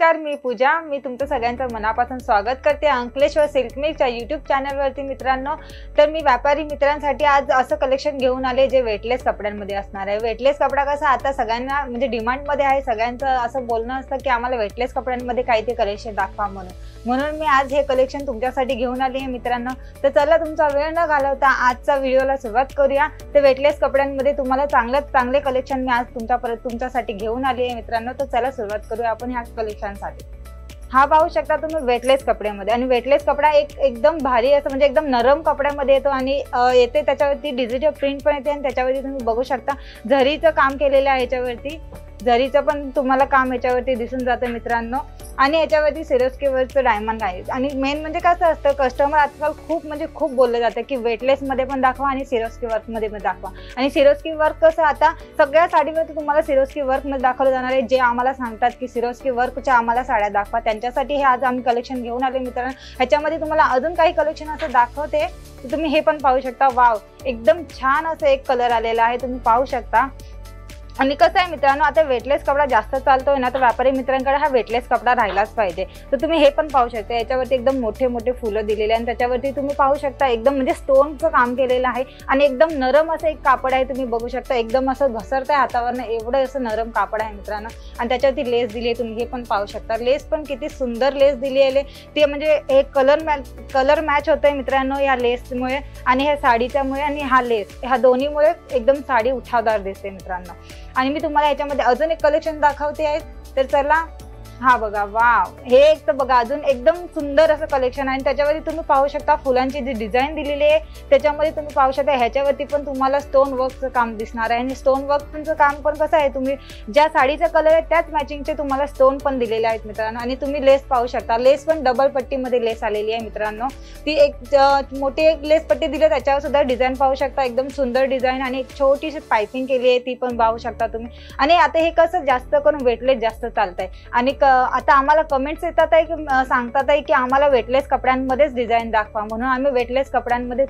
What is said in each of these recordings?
नमस्कार, मी पूजा. मी तुमचं सगळ्यांचं मनापासून स्वागत करते अंकलेश्वर सिल्क मिलच्या यूट्यूब चॅनलवरती. मित्रांनो, तर मी व्यापारी मित्रांसाठी आज असं कलेक्शन घेऊन आले जे वेटलेस कपड्यांमध्ये असणार आहे. वेटलेस कपडा कसा आता सगळ्यांना म्हणजे डिमांडमध्ये आहे. सगळ्यांचं असं बोलणं असतं की आम्हाला वेटलेस कपड्यांमध्ये काही ते कलेक्शन दाखवा म्हणून मी आज हे कलेक्शन तुमच्यासाठी घेऊन आली आहे मित्रांनो. तर चला तुमचा वेळ न घालवता आजच्या व्हिडिओला सुरुवात करूया. तर वेटलेस कपड्यांमध्ये तुम्हाला चांगले कलेक्शन मी आज तुमच्यासाठी घेऊन आली आहे मित्रांनो. तर चला सुरुवात करूया आपण ह्या कलेक्शनसाठी. हा पाहू शकता तुम्ही वेटलेस कपड्यामध्ये, आणि वेटलेस कपडा एकदम भारी असं म्हणजे एकदम नरम कपड्यामध्ये येतो आणि येते त्याच्यावरती डिजिटल प्रिंट पण येते आणि त्याच्यावरती तुम्ही बघू शकता झरीचं काम केलेलं आहे. याच्यावरती झरीचं पण तुम्हाला काम याच्यावरती दिसून जातं मित्रांनो. आणि याच्यावरती सिरोस्की वर्कचं डायमंड आहे. आणि मेन म्हणजे कसं असतं, कस्टमर आजकाल खूप बोललं जातं की वेटलेसमध्ये पण दाखवा आणि सिरोस्की वर्कमध्ये पण दाखवा. आणि सिरोस्की वर्क कसं आता सगळ्या साडीवरती तुम्हाला सिरोस्की वर्कमध्ये दाखवलं जाणार आहे. जे आम्हाला सांगतात की सिरोस्की वर्कच्या आम्हाला साड्या दाखवा, त्यांच्यासाठी हे आज आम्ही कलेक्शन घेऊन आले मित्रांनो. ह्याच्यामध्ये तुम्हाला अजून काही कलेक्शन असं दाखवते, तर तुम्ही हे पण पाहू शकता. वाव, एकदम छान असं एक कलर आलेला आहे, तुम्ही पाहू शकता. आणि कसं आहे मित्रांनो, आता वेटलेस कपडा जास्त चालतोय ना, तर व्यापारी मित्रांकडे हा वेटलेस कपडा राहिलाच पाहिजे. तर तुम्ही हे पण पाहू शकता. याच्यावरती एकदम मोठे फुलं दिलेले आणि त्याच्यावरती तुम्ही पाहू शकता एकदम म्हणजे स्टोनचं काम केलेलं आहे. आणि एकदम नरम असं एक कापड आहे, तुम्ही बघू शकता. एकदम असं घसरतंय हातावरनं, एवढं असं नरम कापड आहे मित्रांनो. आणि त्याच्यावरती लेस दिली आहे, तुम्ही हे पण पाहू शकता. लेस पण किती सुंदर लेस दिली आहे. ते म्हणजे एक कलर मॅच होतंय मित्रांनो या लेसमुळे आणि ह्या साडीच्यामुळे. आणि हा लेस ह्या दोन्हीमुळे एकदम साडी उठावदार दिसते मित्रांनो. आणि मी तुम्हाला याच्यामध्ये अजून एक कलेक्शन दाखवते आहे, तर चला. हा बघा, वाव, हे एक तर बघा अजून एकदम सुंदर असं कलेक्शन आहे. आणि त्याच्यावरती तुम्ही पाहू शकता फुलांची जी डिझाईन दिलेली आहे त्याच्यामध्ये तुम्ही पाहू शकता. ह्याच्यावरती पण तुम्हाला स्टोन वर्कचं काम दिसणार आहे. आणि स्टोन वर्कचं काम पण कसं आहे, तुम्ही ज्या साडीचा कलर आहे त्याच मॅचिंगचे तुम्हाला स्टोन पण दिलेले आहेत मित्रांनो. आणि तुम्ही लेस पाहू शकता. लेस पण डबल पट्टीमध्ये लेस आलेली आहे मित्रांनो. ती एक मोठी एक लेस पट्टी दिली, त्याच्यावर सुद्धा डिझाईन पाहू शकता. एकदम सुंदर डिझाईन आणि एक छोटीशी पायपिंग केली आहे, ती पण पाहू शकता तुम्ही. आणि आता हे कसं जास्त करून वेटलेस जास्त चालत आहे. आणि आता आम्हाला कमेंट्स येतात आहे की सांगतात आहे की आम्हाला वेटलेस कपड्यांमध्येच डिझाईन दाखवा, म्हणून आम्ही वेटलेस कपड्यांमध्ये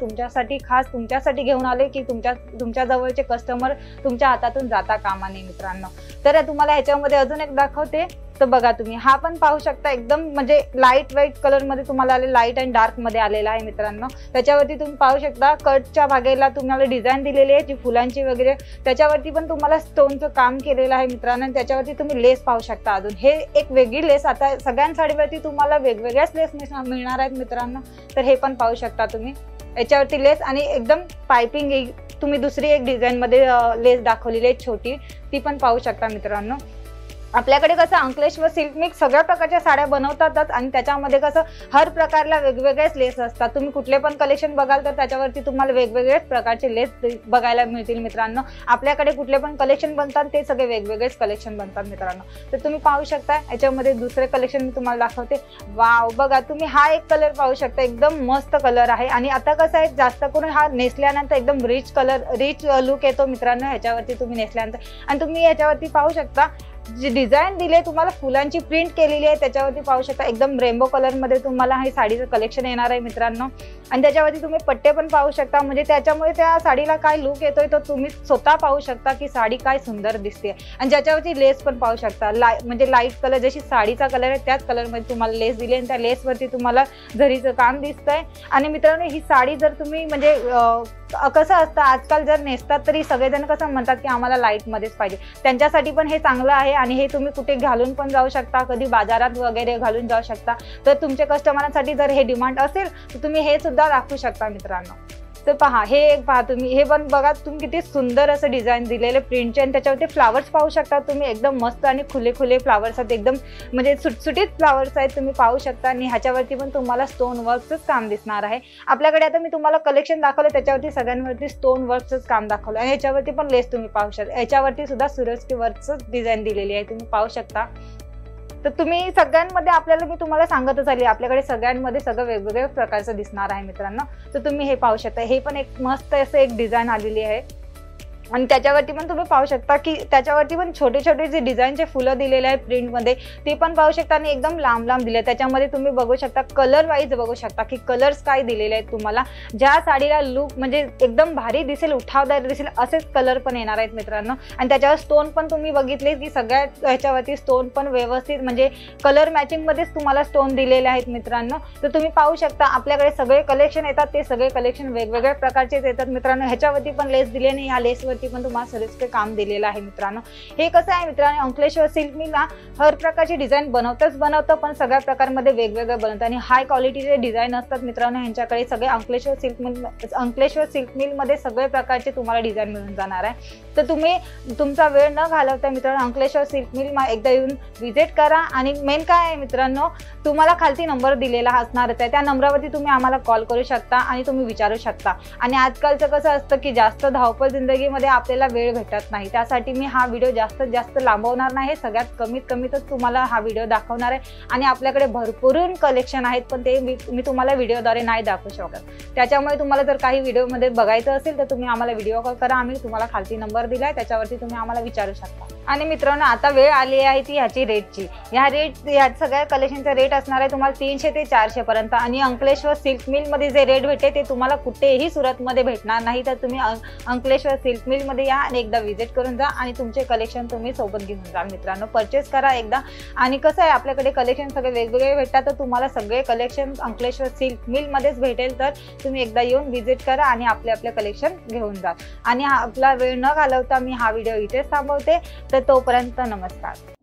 खास तुमच्यासाठी घेऊन आले की तुमच्या जवळचे कस्टमर तुमच्या हातातून जाता कामा नये मित्रांनो. तर तुम्हाला ह्याच्यामध्ये अजून एक दाखवते. तर बघा तुम्ही हा पण पाहू शकता. एकदम म्हणजे लाईट व्हाईट कलरमध्ये तुम्हाला आले, लाईट अँड डार्क मध्ये आलेला आहे मित्रांनो. त्याच्यावरती तुम्ही पाहू शकता कटच्या भागेला तुम्हाला डिझाईन दिलेली आहे जी फुलांची वगैरे. त्याच्यावरती पण तुम्हाला स्टोनचं काम केलेलं आहे मित्रांनो. त्याच्यावरती तुम्ही लेस पाहू शकता. अजून हे एक वेगळी लेस, आता सगळ्या साडीवरती तुम्हाला वेगवेगळ्याच लेस मिळणार आहेत मित्रांनो. तर हे पण पाहू शकता तुम्ही. याच्यावरती लेस आणि एकदम पायपिंग तुम्ही दुसरी एक डिझाईन मध्ये लेस दाखवलेली आहे छोटी, ती पण पाहू शकता मित्रांनो. आपल्याकडे कसं अंकलेश्वर सिल्क मिल सगळ्या प्रकारच्या साड्या बनवतातच आणि त्याच्यामध्ये कसं हर प्रकारला वेगवेगळेच लेस असतात. तुम्ही कुठले पण कलेक्शन बघाल तर त्याच्यावरती तुम्हाला वेगवेगळेच प्रकारचे लेस बघायला मिळतील मित्रांनो. आपल्याकडे कुठले पण कलेक्शन बनतात ते सगळे वेगवेगळेच कलेक्शन बनतात मित्रांनो. तर तुम्ही पाहू शकता. याच्यामध्ये दुसरे कलेक्शन मी तुम्हाला दाखवते. वाव, बघा तुम्ही हा एक कलर पाहू शकता. एकदम मस्त कलर आहे. आणि आता कसं आहे, जास्त करून हा नेसल्यानंतर एकदम रिच लुक येतो मित्रांनो ह्याच्यावरती तुम्ही नेसल्यानंतर. आणि तुम्ही ह्याच्यावरती पाहू शकता जी डिझाईन दिली आहे, तुम्हाला फुलांची प्रिंट केलेली आहे त्याच्यावरती पाहू शकता. एकदम रेनबो कलरमध्ये तुम्हाला हे साडीचं कलेक्शन येणार आहे मित्रांनो. आणि त्याच्यावरती तुम्ही पट्टे पण पाहू शकता. म्हणजे त्याच्यामुळे त्या साडीला काय लुक येतोय तो तुम्ही स्वतः पाहू शकता की साडी काय सुंदर दिसते. आणि ज्याच्यावरती लेस पण पाहू शकता. म्हणजे लाईट कलर जशी साडीचा कलर आहे त्याच कलरमध्ये तुम्हाला लेस दिली आणि त्या लेसवरती तुम्हाला झरीचं काम दिसतंय. आणि मित्रांनो, ही साडी जर तुम्ही म्हणजे कसं असतं आजकाल जर नेसतात तरी सगळेजण कसं म्हणतात की आम्हाला लाईटमध्येच पाहिजे, त्यांच्यासाठी पण हे चांगलं आहे. आणि हे तुम्ही कुठे घालून पण जाऊ शकता, कधी बाजारात वगैरे घालून जाऊ शकता. तर तुमच्या कस्टमरांसाठी जर हे डिमांड असेल तर तुम्ही हे सुद्धा दाखवू शकता मित्रांनो. तर पहा, हे एक पहा तुम्ही, हे पण बघा तुम्ही किती सुंदर असं डिझाईन दिलेले प्रिंटचे. आणि त्याच्यावरती फ्लावर्स पाहू शकता तुम्ही. एकदम मस्त आणि खुले फ्लावर्स आहेत, एकदम म्हणजे सुटसुटीत फ्लावर्स आहेत, तुम्ही पाहू शकता. आणि ह्याच्यावरती पण तुम्हाला स्टोन वर्कचंच काम दिसणार आहे. आपल्याकडे आता मी तुम्हाला कलेक्शन दाखवलं त्याच्यावरती सगळ्यांवरती स्टोन वर्कचंच काम दाखवलं. आणि ह्याच्यावरती पण लेस तुम्ही पाहू शकता. याच्यावरती सुद्धा सिरोस्की वर्कचंच डिझाईन दिलेली आहे, तुम्ही पाहू शकता. तर तुम्ही सगळ्यांमध्ये आपल्याला मी तुम्हाला सांगतच आली, आपल्याकडे सगळ्यांमध्ये सगळं वेगवेगळ्या प्रकारचं दिसणार आहे मित्रांनो. तर तुम्ही हे पाहू शकता. हे पण एक मस्त असं एक डिझाईन आलेली आहे. आणि त्याच्यावरती पण तुम्ही पाहू शकता की त्याच्यावरती पण छोटे छोटे जे डिझाईनचे फुलं दिलेले आहेत प्रिंटमध्ये ते पण पाहू शकता आणि एकदम लांब लांब दिले. त्याच्यामध्ये तुम्ही बघू शकता कलर वाईज बघू शकता की कलर्स काय दिलेले आहेत तुम्हाला. ज्या साडीला लुक म्हणजे एकदम भारी दिसेल, उठावदार दिसेल असेच कलर पण येणार आहेत मित्रांनो. आणि त्याच्यावर स्टोन पण तुम्ही बघितले की सगळ्या ह्याच्यावरती स्टोन पण व्यवस्थित म्हणजे कलर मॅचिंग मध्येच तुम्हाला स्टोन दिलेले आहेत मित्रांनो. तर तुम्ही पाहू शकता आपल्याकडे सगळे कलेक्शन येतात, ते सगळे कलेक्शन वेगवेगळ्या प्रकारचेच येतात मित्रांनो. ह्याच्यावरती पण लेस दिले नाही, या लेस पण तुम्हाला सरीसके काम दिलेलं आहे मित्रांनो. हे कसं आहे मित्रांनो, अंकलेश्वर सिल्क मिलला हर प्रकारची डिझाईन बनवतं पण सगळ्या प्रकारमध्ये वेगवेगळं बनवतं आणि हाय क्वालिटीचे डिझाईन असतात मित्रांनो यांच्याकडे. सगळे अंकलेश्वर सिल्क मिल मध्ये सगळे प्रकारचे तुम्हाला डिझाईन मिळून जाणार आहे. तर तुम्ही तुमचा वेळ न घालवता मित्रांनो अंकलेश्वर सिल्क मिल एकदा येऊन व्हिजिट करा. आणि मेन काय आहे मित्रांनो, तुम्हाला खालती नंबर दिलेला असणारच आहे, त्या नंबरवरती तुम्ही आम्हाला कॉल करू शकता आणि तुम्ही विचारू शकता. आणि आजकालचं कसं असतं की जास्त धावपळ जिंदगीमध्ये आपल्याला वेळ भेटत नाही, त्यासाठी मी हा व्हिडिओ जास्तीत जास्त लांबवणार नाही, सगळ्यात कमीत कमीतच तुम्हाला हा व्हिडिओ दाखवणार आहे. आणि आपल्याकडे भरपूर कलेक्शन आहेत पण ते मी तुम्हाला व्हिडिओद्वारे नाही दाखवू शकत. त्याच्यामुळे तुम्हाला जर काही व्हिडिओमध्ये बघायचं असेल तर तुम्ही आम्हाला व्हिडिओ कॉल करा, आम्ही तुम्हाला खालती नंबर दिलाय त्याच्यावरती तुम्ही आम्हाला विचारू शकता. आणि मित्रांनो आता वेळ आली आहे ती ह्याची रेटची. ह्या सगळ्या कलेक्शनचा रेट असणार आहे तुम्हाला 300 ते 400 पर्यंत. आणि अंकलेश्वर सिल्क मिल मध्ये जे रेट भेटते ते तुम्हाला कुठेही सुरतमध्ये भेटणार नाही. तर तुम्ही अंकलेश्वर सिल्क मिल मध्ये या आणि एकदा व्हिजिट करून जा आणि तुमचे कलेक्शन तुम्ही सोबत घेऊन जा मित्रांनो. परचेस करा एकदा. आणि कसं आहे आपल्याकडे कलेक्शन सगळे वेगवेगळे भेटतात, तर तुम्हाला सगळे कलेक्शन अंकलेश्वर सिल्क मिल मध्येच भेटेल. तर तुम्ही एकदा येऊन व्हिजिट करा आणि आपले कलेक्शन घेऊन जा. आणि आपला वेळ न घालवता मी हा व्हिडिओ इथेच थांबवते. तर तोपर्यंत नमस्कार.